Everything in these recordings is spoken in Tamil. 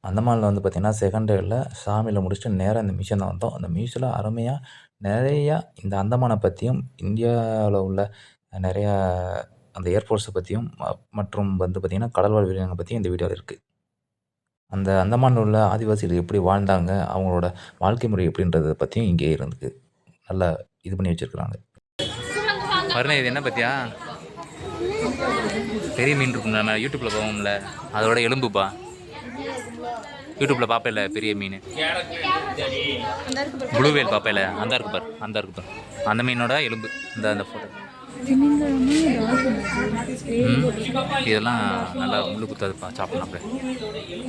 அந்தமான்ல வந்து பார்த்திங்கன்னா, செகண்ட் டேல சாமில முடிச்சுட்டு நேரா இந்த மியூசியம் தான் வந்தோம். அந்த மியூசியம்ல அருமையா நெறையா இந்த அந்தமான பத்தியும், இந்தியாவுல உள்ள நெறையா அந்த ஏர்ஃபோர்ஸ பத்தியும், மற்றும் வந்து பார்த்திங்கன்னா, கடல்வாழ் உயிரினங்கள பத்தியும் இந்த வீடியோல இருக்கு. அந்த அந்தமான்ல உள்ள ஆதிவாசிகள் எப்படி வாழ்ந்தாங்க, அவங்களோட வாழ்க்கை முறை எப்படின்றத பத்தியும் இங்கே இருக்கு. நல்லா இது பண்ணி வச்சிருக்காங்க. வருண இது என்ன பத்தியா? பெரிய மீன் இருக்கும் நம்ம யூடியூப்ல போவோம்ல, அதோட எலும்புப்பா. யூடியூப்ல பார்ப்பேல பெரிய மீன், ப்ளூ வேல் பார்ப்பேல, அந்த இருக்கு பார், அந்த இருக்கு பார், அந்த மீனோட எலும்பு இந்த அந்த ஃபோட்டோ. இதெல்லாம் நல்லா முள்ளு குத்தாதுப்பா, சாப்பிடலாம் அப்படியே.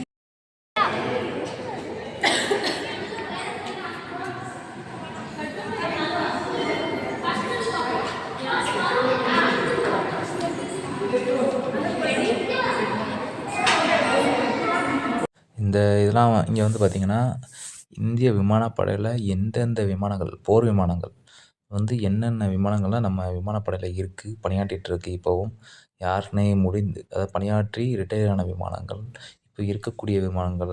இந்த இதெல்லாம் இங்கே வந்து பார்த்திங்கன்னா, இந்திய விமானப்படையில் எந்தெந்த விமானங்கள், போர் விமானங்கள் வந்து என்னென்ன விமானங்கள்லாம் நம்ம விமானப்படையில் இருக்குது, பணியாற்றிட்டுருக்கு இப்போவும், யாருனே முடிந்து அதாவது பணியாற்றி ரிட்டயர் ஆன விமானங்கள், இப்போ இருக்கக்கூடிய விமானங்கள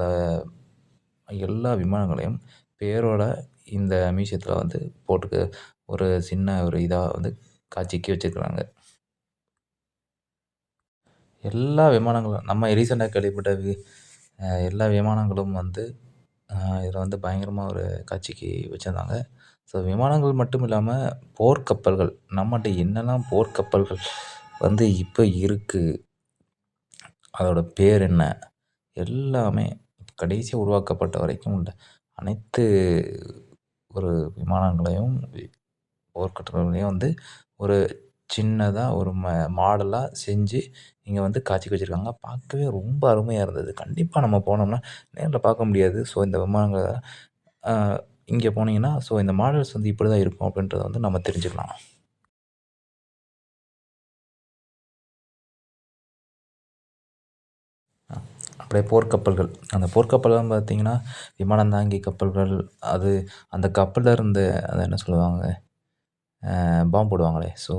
எல்லா விமானங்களையும் பேரோட இந்த மியூசியத்தில் வந்து போட்டுக்கு ஒரு சின்ன ஒரு இதாக வந்து காட்சிக்கு வச்சுருக்குறாங்க. எல்லா விமானங்களும் நம்ம ரீசெண்டாக கேள்விப்பட்ட எல்லா விமானங்களும் வந்து இதில் வந்து பயங்கரமாக ஒரு காட்சிக்கு வச்சுருந்தாங்க. ஸோ விமானங்கள் மட்டும் இல்லாமல் போர்க்கப்பல்கள், நம்மகிட்ட என்னெல்லாம் போர்க்கப்பல்கள் வந்து இப்போ இருக்குது, அதோட பேர் என்ன, எல்லாமே கடைசியாக உருவாக்கப்பட்ட வரைக்கும் உள்ள அனைத்து ஒரு விமானங்களையும் போர்க்கப்பல்களையும் வந்து ஒரு சின்னதாக ஒரு மாடலாக செஞ்சு இங்கே வந்து காட்சிக்கு வச்சுருக்காங்க. பார்க்கவே ரொம்ப அருமையாக இருந்தது. கண்டிப்பாக நம்ம போனோம்னா நேரில் பார்க்க முடியாது. ஸோ இந்த விமானங்கள இங்கே போனீங்கன்னா, ஸோ இந்த மாடல்ஸ் வந்து இப்படி தான் இருக்கும் அப்படின்றத வந்து நம்ம தெரிஞ்சுக்கலாம். அப்படியே போர்க்கப்பல்கள், அந்த போர்க்கப்பல்லாம் பார்த்தீங்கன்னா, விமானம் தாங்கி கப்பல்கள், அது அந்த கப்பல்ல இருந்து அதை என்ன சொல்லுவாங்க, பாம்பு போடுவாங்களே, ஸோ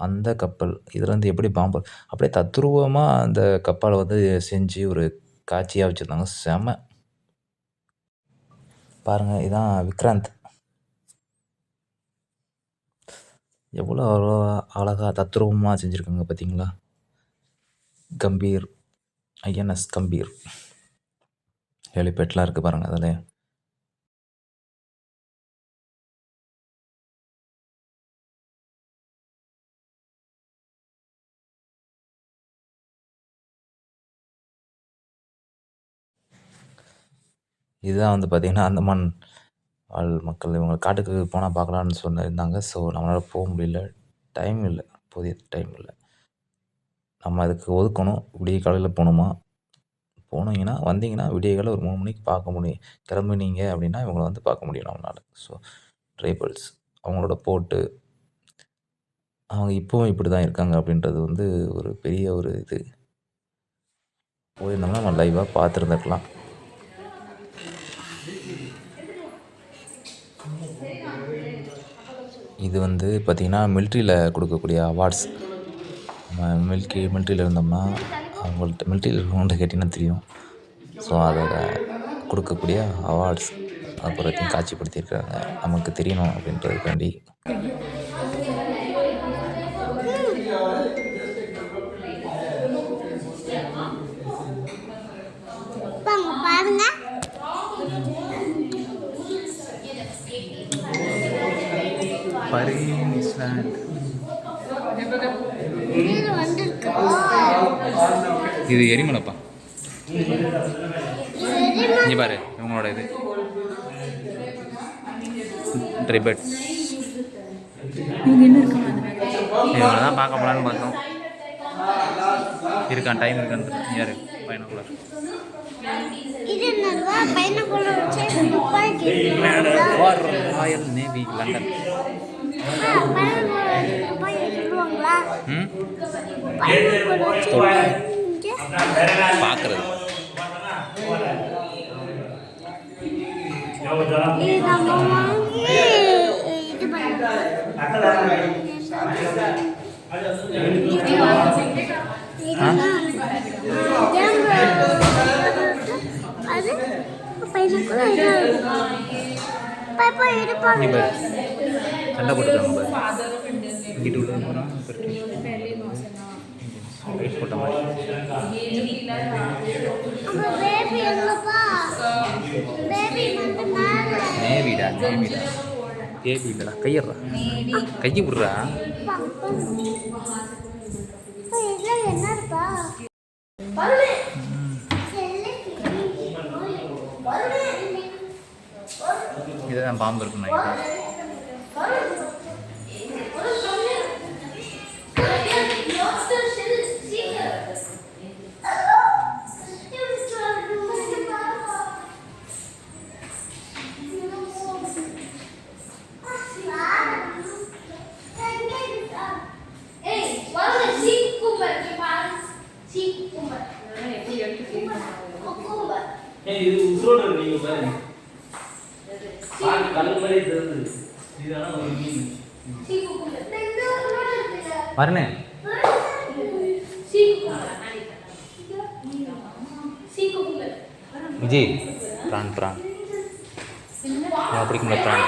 அந்த கப்பல், இதில் வந்து எப்படி பாம்பு அப்படியே தத்ரூபமாக அந்த கப்பலை வந்து செஞ்சு ஒரு காட்சியாக வச்சுருந்தாங்க. செம! பாருங்கள், இதான் விக்ராந்த். எவ்வளோ அழகாக தத்ரூபமாக செஞ்சுருக்காங்க பார்த்தீங்களா? கம்பீர், ஐஎன்எஸ் கம்பீர் ஹெலிபேட்லாம் இருக்குது பாருங்கள் அதில். இதுதான் வந்து பார்த்திங்கன்னா, அந்தமான் வாழ் மக்கள் இவங்க காட்டுக்கு போனால் பார்க்கலான்னு சொல்லியிருந்தாங்க. ஸோ நம்மளால் போக முடியல, டைம் இல்லை, போதிய டைம் இல்லை. நம்ம அதுக்கு ஒதுக்கணும். விடிய காலையில் போகணுமா, போனீங்கன்னா வந்தீங்கன்னா விடிய காலையில் ஒரு 3 மணிக்கு பார்க்க முடியும். கிளம்புனீங்க அப்படின்னா இவங்கள வந்து பார்க்க முடியும் நம்மளால். ஸோ ட்ரைபல்ஸ் அவங்களோட போட்டு, அவங்க இப்போவும் இப்படி தான் இருக்காங்க அப்படின்றது வந்து ஒரு பெரிய ஒரு இது. போயிருந்தோம்னா நம்ம லைவாக பார்த்துருந்துருக்கலாம். இது வந்து பார்த்திங்கன்னா, மிலிட்ரியில் கொடுக்கக்கூடிய அவார்ட்ஸ். நம்ம மிலிட்ரியில் இருந்தோம்னா அவங்கள்ட்ட, மிலிட்ரியில் இருக்கிறவங்கள்ட்ட கேட்டிங்கன்னா தெரியும். ஸோ அதோட கொடுக்கக்கூடிய அவார்ட்ஸ் அப்புறத்தையும் காட்சிப்படுத்தியிருக்காங்க, நமக்கு தெரியணும் அப்படின்றதுக்காண்டி. இது எரிமலைப்பா, இங்கே பாரு இவங்களோட இது ட்ரைபட். இவங்க தான் பார்க்க போகலான்னு பார்த்தோம். இருக்கான், டைம் இருக்கான்னு யாரு binocular. For Royal navy London. பார்க்குறது அது பையனுக்குள்ள பாப்பா எடுப்பாங்க. சண்டை போட்டுருக்காங்க பாரு. இங்கிட்டு உள்ள போகிறான் போட்ட மாதிரி. பேபி எங்கப்பா? பேபி வந்து மேல. நேவிடா பேபி இல்லைடா. கையறா கையை விட்றா. என்னப்பா இதுதான் பாம்பு இருக்குன்னு நினைக்கிறேன். இது உசுரோட நீங்க பாருங்க. கல் மாதிரி தெரியுது. இதுதான் ஒரு மீன். வரனே விஜய் பிரான் பிடிக்கும்ல பிரான்.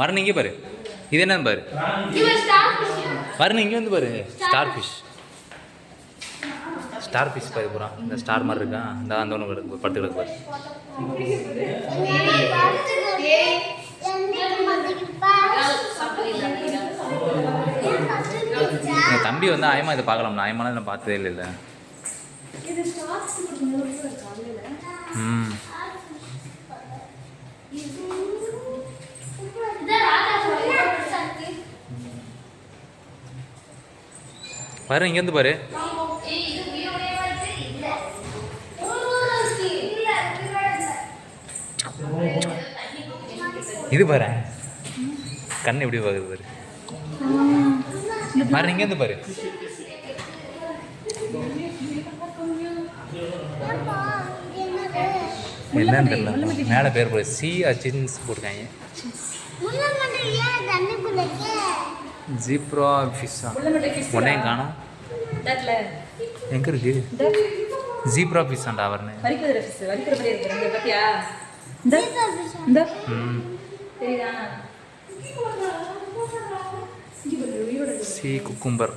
வரணும் இங்கே பாரு. இது என்னன்னு பாரு. வரணும் இங்கே வந்து பாரு. ஸ்டார் ஃபிஷ் பாரு. பூரா இந்த ஸ்டார் மாதிரி இருக்கா. இந்த அந்த ஒன்று கிடக்கு படுத்து கிடக்கு பாரு. என் தம்பி வந்து ஆயமா இதை பார்க்கலாம்னா ஆயமாலாம் நான் பார்த்ததே இல்லை. பாரு இங்கேருந்து பாரு. இது பாரு கண்ணு எப்படி பார்க்குது பாரு. பாரு இங்கேருந்து பாரு. என்னன்னு தெரியல. மேலே பேர் போடு. சி அச்சின்ஸ் போட்டிருக்காங்க. ஜீப்ரா ஃபிஷ்ஷா உடனே காணும். எங்கே இருக்கு ஜீப்ரா ஃபிஷ்ஷாண்டா? அவர்னு சி குக்கும்பர்.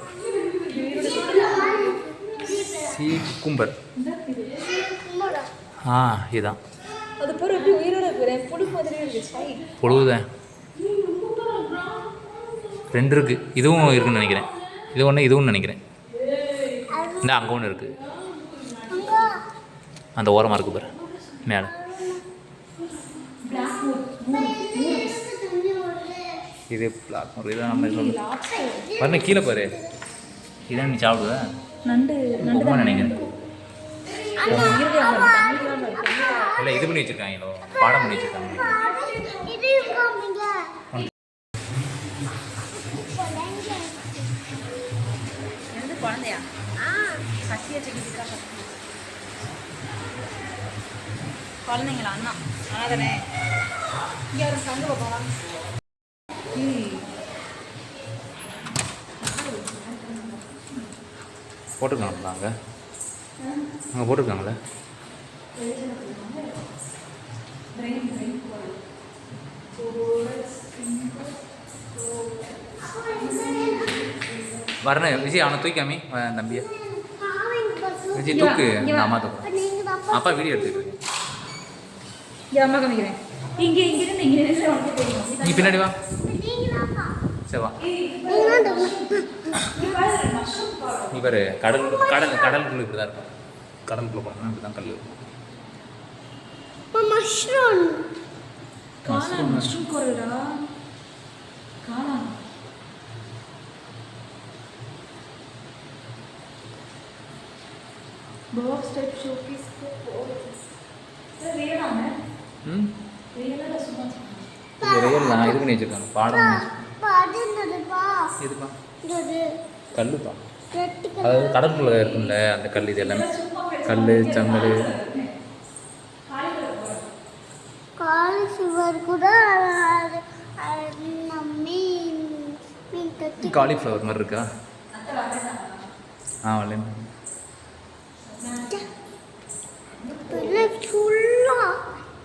இதுதான் புழுதான். 2 இருக்குது. இதுவும் இருக்குன்னு நினைக்கிறேன். இது ஒன்று இதுவும் நினைக்கிறேன். இந்த அங்கே ஒன்று இருக்குது. அந்த ஓரமாக இருக்குது பாரு மேலே. இது பிளாக் ஒரு இதான் நம்ம சொல்லு பாருங்க. கீழே பாரு. இதான் நீ சாப்பிடுவ ரொம்ப நினைக்கிறேன். இல்லை இது பண்ணி வச்சுருக்காங்களோ பாடம் பண்ணி வச்சுருக்காங்க. குழந்தையா சசியை செஞ்சுருக்கா? குழந்தைங்களா? அண்ணா அண்ணா தானே. இங்கே ஒரு சங்கு பார்க்கலாம். போட்டிருக்காங்களா அங்கே போட்டிருக்காங்களே. வரணும் விஜய். அவனை தூக்காமி தம்பியை விஜய் தூக்கு. அம்மா தூக்கு. அப்பா வீடியோ எடுத்துக்கிறேன். அம்மா காமிக்கிறேன். நீ பின்னாடி வா. சரி வா. நீ பாரு கடலுக்குள்ள இப்படி தான் இருக்கும். கடலுக்குள்ள போனோம்னா இப்படி தான் கல் இருக்கும். மஷ்ரூம் கோரடா காளான். பாக்ஸ் டைப் ஷோகேஸ் ரியலான ரியலா சும்மா ரியல் நான் இது பண்ணி வச்சிருக்காங்க. பாடம் இதுப்பா கல்லுப்பா. அதாவது கடலுக்குள்ள இருக்கும்ல அந்த கல். இது எல்லாமே கல் செங்கல் காலிஃப்ளவர் மாதிரி இருக்கா? வரல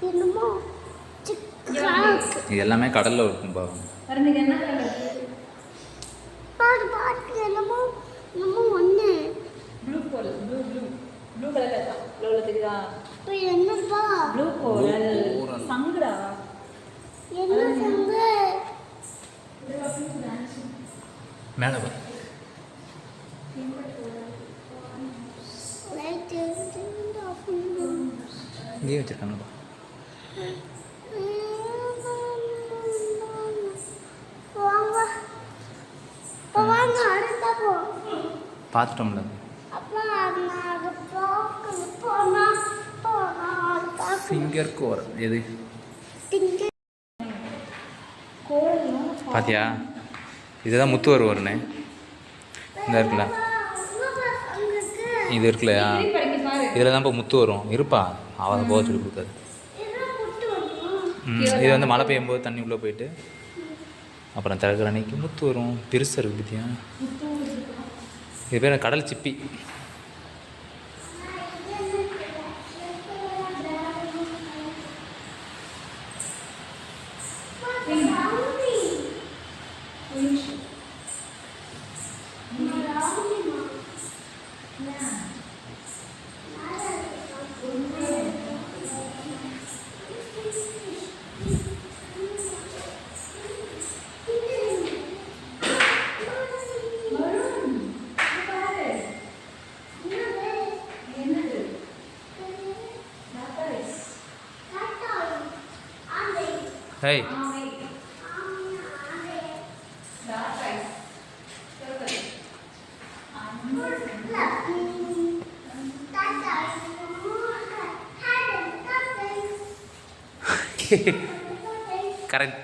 என்னமோ சிக்கா இருக்கு. இது எல்லாமே கடலில் இருக்கும்பா. பாருங்க இது என்ன கலர் இருக்கு? பாரு பாரு என்னமோ என்னமோ ஒன்று. ப்ளூ கோரல், ப்ளூ கலர்ல இருக்கா? ப்ளூல தெரியுதா? இப்போ என்னப்பா? ப்ளூ கோரல் சங்குடா. என்ன சங்கு? மேலே பா. லைட் எரிஞ்சுட்டு ஆஃப் பண்ணு. இங்கேயே வச்சுருக்காங்கப்பா. வாங்க இப்போ வாங்க அடுத்தா போ. பார்த்துட்டோம்ல. அப்பா நான் அது பார்க்கல போனா பார்க்க ஃபிங்கர் கோர் எது திங்க கோரல்னா பாத்தியா? இதுதான் முத்து வருவாருண்ணே. இந்த இருக்குல்ல, இது இருக்குல்லையா, திருப்பி படிக்க பாரு. இதில் தான் இப்போ முத்து வரும். இருப்பா, அவனை போக சொல்லி கொடுக்காது. இது வந்து மழை பெய்யும் போது தண்ணி உள்ளே போயிட்டு அப்புறம் திறக்கிற அன்னைக்கு முத்து வரும். பெருசாக இருக்குது பத்தியா? இது பேர் கடல் சிப்பி. Hey, correct.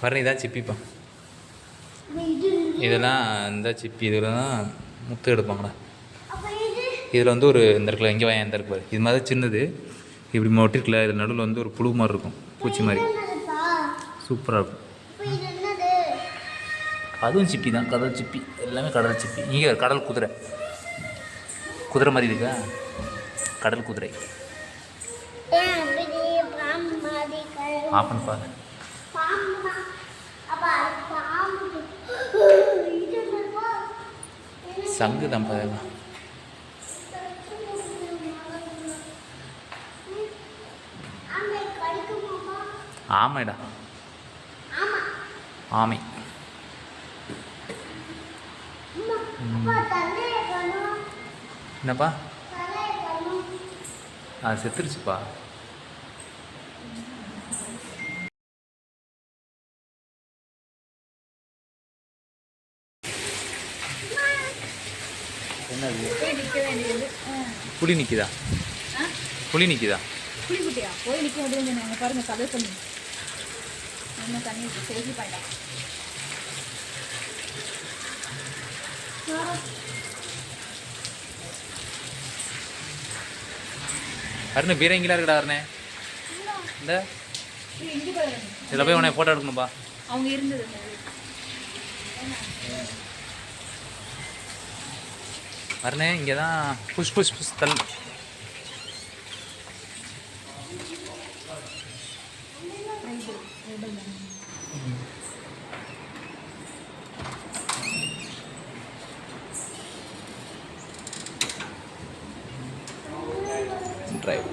வர இதான் சிப்பிப்பா. இதெல்லாம் இந்த சிப்பி இதில் தான் முத்து எடுப்பாங்கடா. இதில் வந்து ஒரு இந்த இருக்குல்ல, எங்கே வாங்க இந்த இருக்கு பாரு, இது மாதிரி சின்னது இப்படி ஒட்டிருக்குல்ல, இதில் நடுவில் வந்து ஒரு புழு மாதிரி இருக்கும், பூச்சி மாதிரி. சூப்பராக இருக்கும். அதுவும் சிப்பி தான், கடல் சிப்பி. எல்லாமே கடல் சிப்பி. இங்கே கடல் குதிரை, குதிரை மாதிரி இருக்கா, கடல் குதிரை. ஆப்பன் பாரு. சங்கு தான் பாரு. ஆமைடா, ஆமை. என்னப்பா? அது செத்துருச்சுப்பா. என்னது? போய் நிற்க வேண்டியது. புலி நிற்கிதா? புலி நிற்கிதா? புலிக்குட்டியா? போய் நிற்க முடியுது. நாங்கள் பாருங்கள் கதை பண்ணி என்ன தண்ணி சேஃபி பாயிண்டா. அருண் பீரங்கிலாம் இருக்கடா அருணே. இந்த இதில் போய் உடனே ஃபோட்டோ எடுக்கணும்பா. அவங்க இருந்தது அருணே, இங்கே தான் புஷ் புஷ் புஷ் தள். டிரைவ்.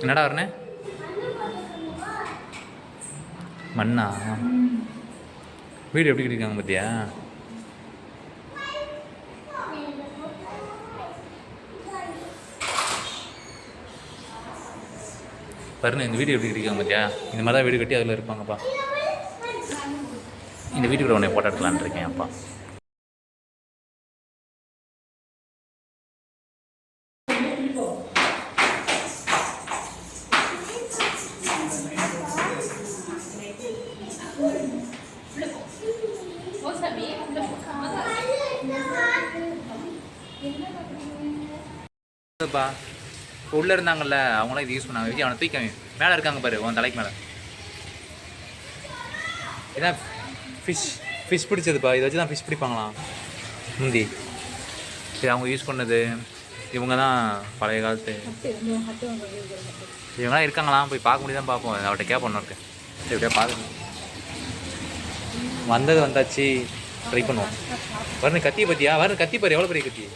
என்னடா வரனே மண்ணா வீடு எப்படி கட்டிருக்காங்க பார்த்தியா? பாருங்க இந்த வீடு எப்படி கட்டிருக்காங்க பார்த்தியா? இந்த மாதிரி தான் வீடு கட்டி அதில் இருப்பாங்கப்பா. இந்த வீட்டுக்குள்ள உன்னை போட்டோ எடுக்கலான்னு இருக்கேன் அப்பா. ப்பா உள்ளே இருந்தாங்கல்ல அவங்களாம் இது யூஸ் பண்ணாங்க. அவனை தூக்கி மேலே இருக்காங்க பாரு உன் தலைக்கு மேலே. இதான் ஃபிஷ் பிடிச்சதுப்பா. இதை வச்சு தான் ஃபிஷ் பிடிப்பாங்களாம் முந்தி. இது அவங்க யூஸ் பண்ணது. இவங்க தான் பழைய காலத்து இவங்களாம் இருக்காங்களாம். போய் பார்க்க முடியுதான் பார்ப்போம். அவர்கிட்ட கேட்போம் இருக்கு. சரி எப்படியா பார்க்கணும். வந்தது வந்தாச்சு ட்ரை பண்ணுவோம். வரணும் கத்தியை பற்றியா? வரணும் கத்தி பாரு எவ்வளோ பெரிய கத்தி.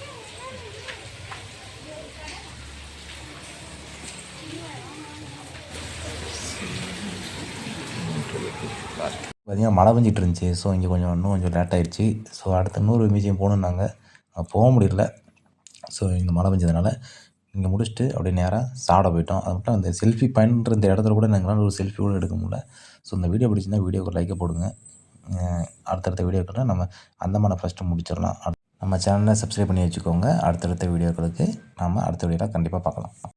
பார்த்திங்கன்னா மழை பெஞ்சிட்டு இருந்துச்சு. ஸோ இங்கே இன்னும் கொஞ்சம் லேட் ஆகிடுச்சு. ஸோ அடுத்த இன்னொரு மியூசியம் போகணுன்னாங்க. போக முடியல. ஸோ இங்கே மழை பெஞ்சதுனால இங்கே முடிச்சுட்டு அப்படியே நேராக சாப்பிட போயிட்டோம். அது மட்டும் அந்த செல்ஃபி பாயிண்ட்ன்ற இந்த இடத்துல கூட எங்களால் ஒரு செல்ஃபி கூட எடுக்க முடியல. ஸோ இந்த வீடியோ பிடிச்சிருந்தால் வீடியோக்கு லைக்கை போடுங்க. அடுத்தடுத்த வீடியோக்களை நம்ம அந்தமான ஃபஸ்ட்டு முடிச்சிடலாம். நம்ம சேனலை சப்ஸ்கிரைப் பண்ணி வச்சுக்கோங்க. அடுத்தடுத்த வீடியோக்களுக்கு நம்ம அடுத்த வீடியோவில் கண்டிப்பாக பார்க்கலாம்.